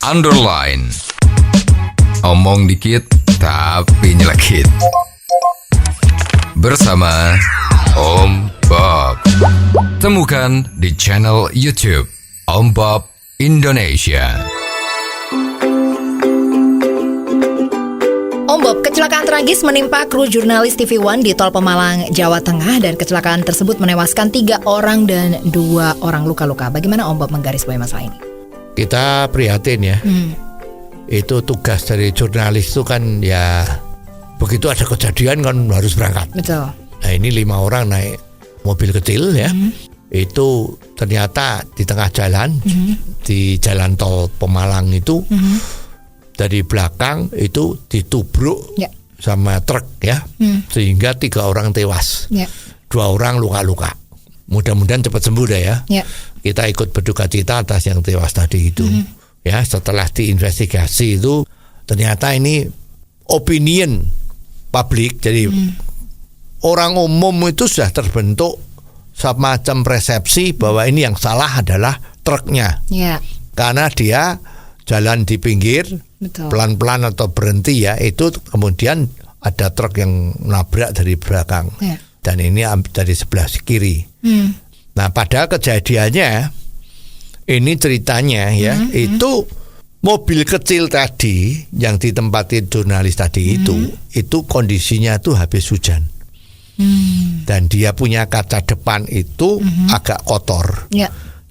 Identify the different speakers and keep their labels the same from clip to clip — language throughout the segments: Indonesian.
Speaker 1: underline. Omong dikit tapi nyelekit. Bersama Om Bob. Temukan di channel YouTube Om Bob Indonesia.
Speaker 2: Om Bob, kecelakaan tragis menimpa kru jurnalis TV One di Tol Pemalang, Jawa Tengah, dan kecelakaan tersebut menewaskan 3 orang dan 2 orang luka-luka. Bagaimana Om Bob menggarisbawahi masalah ini?
Speaker 3: Kita prihatin ya. Itu tugas dari jurnalis itu kan ya, begitu ada kejadian kan harus berangkat.
Speaker 2: Betul.
Speaker 3: Nah ini 5 orang naik mobil kecil ya. Itu ternyata di tengah jalan, di jalan tol Pemalang itu, dari belakang itu ditubruk sama truk ya, sehingga 3 orang tewas, 2 orang luka-luka. Mudah-mudahan cepat sembuh deh ya. Kita ikut berduka cita atas yang tewas tadi itu. Ya, setelah diinvestigasi itu ternyata ini opinion publik, jadi orang umum itu sudah terbentuk semacam persepsi bahwa ini yang salah adalah truknya, karena dia jalan di pinggir, pelan-pelan atau berhenti ya, itu kemudian ada truk yang nabrak dari belakang, dan ini dari sebelah kiri. Nah padahal kejadiannya, ini ceritanya ya, itu mobil kecil tadi yang ditempatin jurnalis tadi itu kondisinya tuh habis hujan, dan dia punya kaca depan itu agak kotor,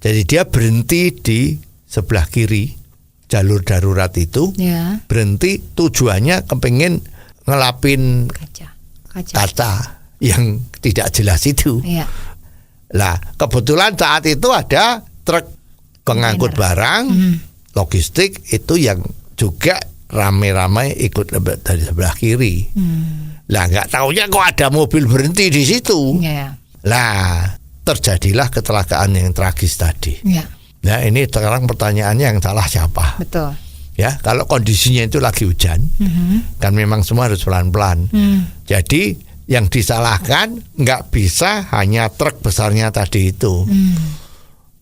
Speaker 3: jadi dia berhenti di sebelah kiri jalur darurat itu, berhenti tujuannya kepengen ngelapin kaca yang tidak jelas itu. Lah kebetulan saat itu ada truk pengangkut barang logistik itu yang juga ramai-ramai ikut dari sebelah kiri. Lah nggak taunya kok ada mobil berhenti di situ. Lah terjadilah kecelakaan yang tragis tadi. Nah ini sekarang pertanyaannya, yang salah siapa?
Speaker 2: Betul.
Speaker 3: Ya, kalau kondisinya itu lagi hujan, kan memang semua harus pelan-pelan. Jadi yang disalahkan nggak bisa hanya truk besarnya tadi itu.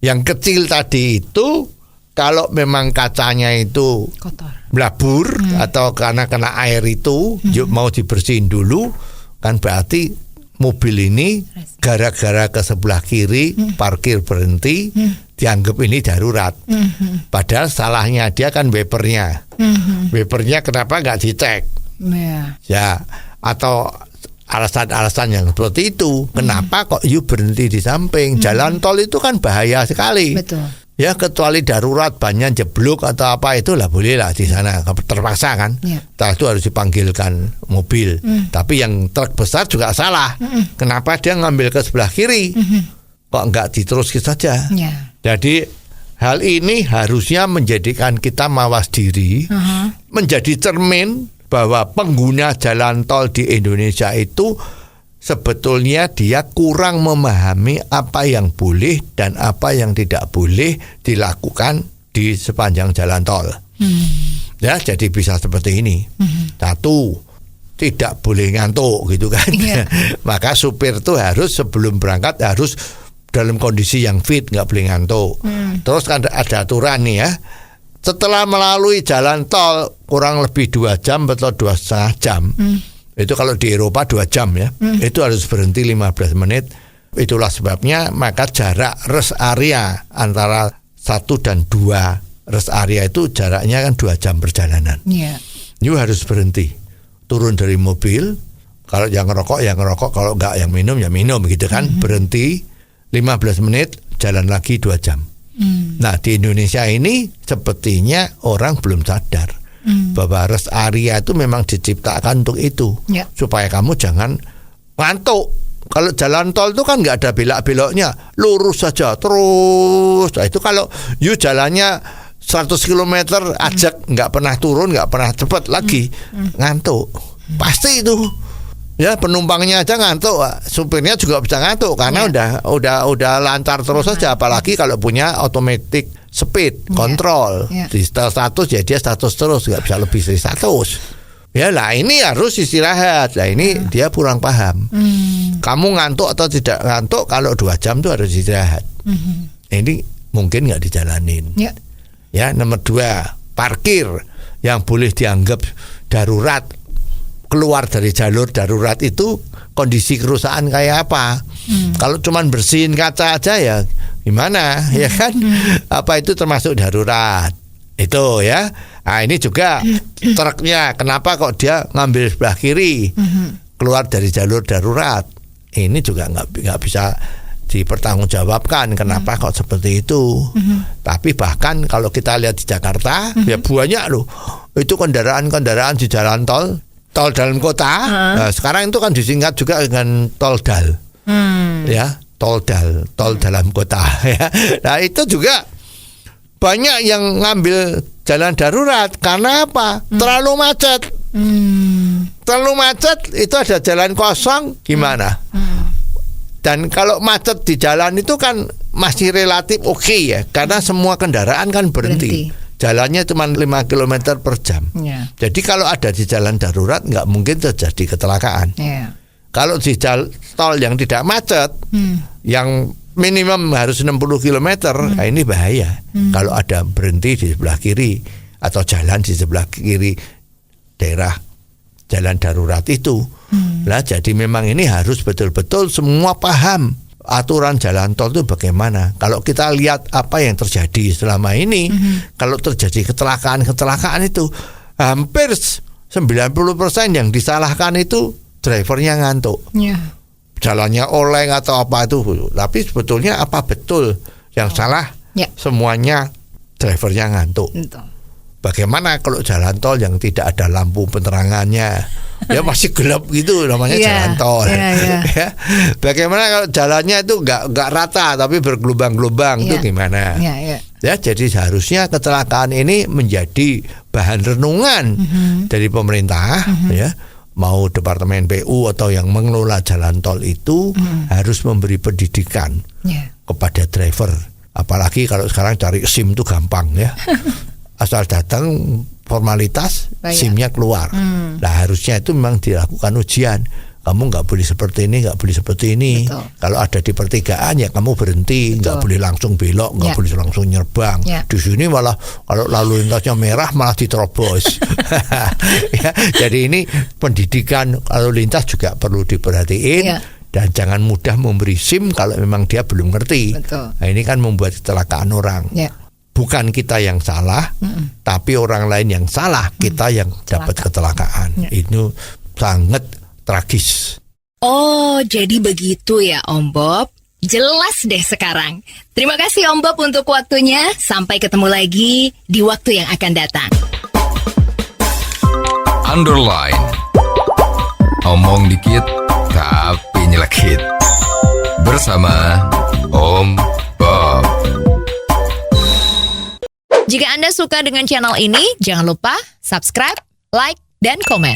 Speaker 3: Yang kecil tadi itu kalau memang kacanya itu
Speaker 2: kotor,
Speaker 3: blabur atau karena kena air itu mau dibersihin dulu, kan berarti mobil ini gara-gara ke sebelah kiri parkir berhenti, dianggap ini darurat. Padahal salahnya dia kan wipernya. Wipernya kenapa nggak dicek? Ya, atau alasan-alasan yang seperti itu. Kenapa kok you berhenti di samping? Jalan tol itu kan bahaya sekali.
Speaker 2: Betul.
Speaker 3: Ya kecuali darurat banyak jeblok atau apa itulah boleh lah di sana, terpaksa kan. Setelah itu harus dipanggilkan mobil. Tapi yang truk besar juga salah. Kenapa dia ngambil ke sebelah kiri? Kok enggak diteruskan saja? Jadi hal ini harusnya menjadikan kita mawas diri, menjadi cermin bahwa pengguna jalan tol di Indonesia itu sebetulnya dia kurang memahami apa yang boleh dan apa yang tidak boleh dilakukan di sepanjang jalan tol. Ya, jadi bisa seperti ini. Satu, tidak boleh ngantuk gitu kan. Maka supir tuh harus sebelum berangkat harus dalam kondisi yang fit, nggak boleh ngantuk. Terus kan ada aturan nih ya. Setelah melalui jalan tol kurang lebih 2 jam atau 2,5 jam. Itu kalau di Eropa 2 jam ya, itu harus berhenti 15 menit. Itulah sebabnya maka jarak rest area antara 1 dan 2 rest area itu jaraknya kan 2 jam perjalanan. You harus berhenti, turun dari mobil. Kalau yang ngerokok ya ngerokok, kalau enggak yang minum ya minum gitu kan. Berhenti 15 menit, jalan lagi 2 jam. Nah di Indonesia ini sepertinya orang belum sadar bahwa rest area itu memang diciptakan untuk itu, supaya kamu jangan ngantuk. Kalau jalan tol itu kan nggak ada belok-beloknya, lurus saja terus. Nah itu kalau you jalannya 100 km ajak, nggak pernah turun, nggak pernah cepat lagi, ngantuk pasti itu. Ya penumpangnya aja ngantuk, supirnya juga bisa ngantuk karena udah lancar terus saja. Apalagi kalau punya automatic speed control di setel 100 ya dia 100 terus, nggak bisa lebih dari 100. Ya lah ini harus istirahat. Lah ini dia kurang paham. Kamu ngantuk atau tidak ngantuk kalau 2 jam tuh harus istirahat. Ini mungkin nggak dijalanin. Ya nomor 2, parkir yang boleh dianggap darurat, keluar dari jalur darurat itu kondisi kerusakan kayak apa. Kalau cuman bersihin kaca aja ya gimana, ya kan? Apa itu termasuk darurat? Itu ya. Nah, ini juga truknya, kenapa kok dia ngambil sebelah kiri, keluar dari jalur darurat? Ini juga nggak bisa dipertanggungjawabkan kenapa kok seperti itu. Tapi bahkan kalau kita lihat di Jakarta, ya banyak loh itu kendaraan-kendaraan di jalan tol dalam kota. Nah, sekarang itu kan disingkat juga dengan tol dal. Ya, tol dalam kota ya. Nah, itu juga banyak yang ngambil jalan darurat karena apa? Terlalu macet. Terlalu macet, itu ada jalan kosong gimana? Dan kalau macet di jalan itu kan masih relatif oke ya, karena semua kendaraan kan berhenti. Jalannya cuma 5 km per jam. Jadi kalau ada di jalan darurat nggak mungkin terjadi kecelakaan. Kalau di jalan tol yang tidak macet, yang minimum harus 60 km, nah ini bahaya. Kalau ada berhenti di sebelah kiri atau jalan di sebelah kiri daerah jalan darurat itu. Lah jadi memang ini harus betul-betul semua paham aturan jalan tol itu bagaimana. Kalau kita lihat apa yang terjadi selama ini, kalau terjadi kecelakaan itu hampir 90% yang disalahkan itu drivernya ngantuk. Jalannya oleng atau apa itu. Tapi sebetulnya apa betul yang salah? Semuanya drivernya ngantuk. Bagaimana kalau jalan tol yang tidak ada lampu penerangannya, ya masih gelap gitu, namanya jalan tol. Ya. Bagaimana kalau jalannya itu nggak rata tapi bergelombang-gelombang, itu gimana? Ya, jadi seharusnya kecelakaan ini menjadi bahan renungan dari pemerintah, ya. Mau Departemen PU atau yang mengelola jalan tol itu harus memberi pendidikan kepada driver. Apalagi kalau sekarang cari SIM itu gampang ya. Asal datang formalitas, SIM-nya keluar. Nah, harusnya itu memang dilakukan ujian. Kamu nggak boleh seperti ini, nggak boleh seperti ini. Kalau ada di pertigaan ya kamu berhenti, nggak boleh langsung belok, nggak boleh langsung nyerbang. Di sini malah kalau lalu lintasnya merah malah diterobos. Ya, jadi ini pendidikan lalu lintas juga perlu diperhatiin. Dan jangan mudah memberi SIM kalau memang dia belum ngerti. Nah, ini kan membuat kecelakaan orang. Bukan kita yang salah, tapi orang lain yang salah, kita yang dapat kecelakaan. Itu sangat tragis.
Speaker 2: Oh, jadi begitu ya Om Bob. Jelas deh sekarang. Terima kasih Om Bob untuk waktunya. Sampai ketemu lagi di waktu yang akan datang.
Speaker 1: Underline. Omong dikit tapi nyelekit. Bersama Om Bob.
Speaker 2: Jika Anda suka dengan channel ini, jangan lupa subscribe, like, dan komen.